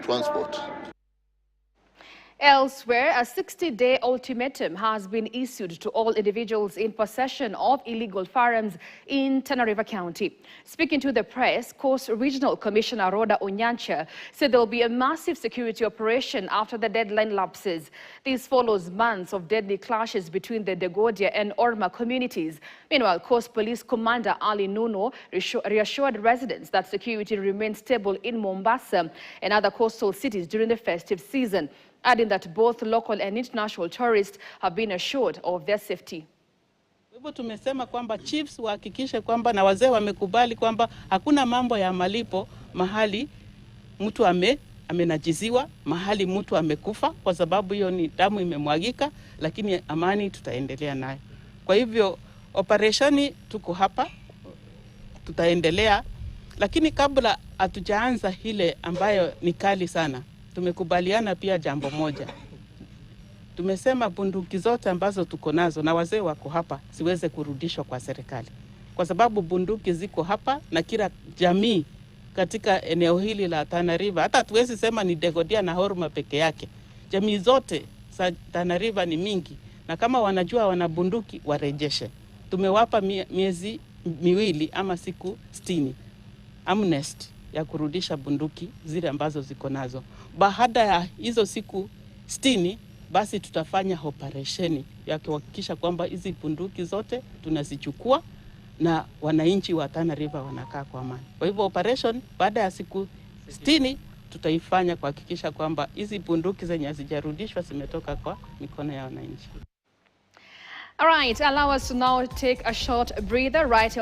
transport. Elsewhere, a 60-day ultimatum has been issued to all individuals in possession of illegal firearms in Tana River County. Speaking to the press, Coast Regional Commissioner Rhoda Onyancha said there will be a massive security operation after the deadline lapses. This follows months of deadly clashes between the Degodia and Orma communities. Meanwhile, Coast Police Commander Ali Nuno reassured residents that security remains stable in Mombasa and other coastal cities during the festive season, adding that both local and international tourists have been assured of their safety. Hivyo tumesema kwamba chiefs wahakikishe kwamba na wazee wamekubali kwamba hakuna mambo ya malipo mahali mtu amenajiziwa, mahali mtu amekufa, kwa sababu hiyo ni damu imemwagika, lakini amani tutaendelea nayo. Kwa hivyo operationi tuko hapa, tutaendelea, lakini kabla hatujaanza ile ambayo ni kali sana, tumekubaliana pia jambo moja. Tumesema bunduki zote ambazo tuko nazo na wazee wako hapa siweze kurudishwa kwa serikali, kwa sababu bunduki ziko hapa na kila jamii katika eneo hili la Tana River. Hata tuwezi sema ni Degodia na Orma peke yake. Jamii zote za Tana River ni mingi, na kama wanajua wana bunduki warejeshe. Tumewapa miezi miwili ama siku 60 amnesty ya kurudisha bunduki zile ambazo ziko nazo. Baada ya hizo siku 60 basi tutafanya operesheni ya kuhakikisha kwamba hizi bunduki zote tunazichukua na wananchi wa Tana River wanakaa kwa amani. Kwa hivyo operation baada ya siku 60 tutaifanya kuhakikisha kwamba hizi bunduki zenye hazijarudishwa zimetoka kwa mikono ya wananchi. All right, allow us to now take a short breather right here.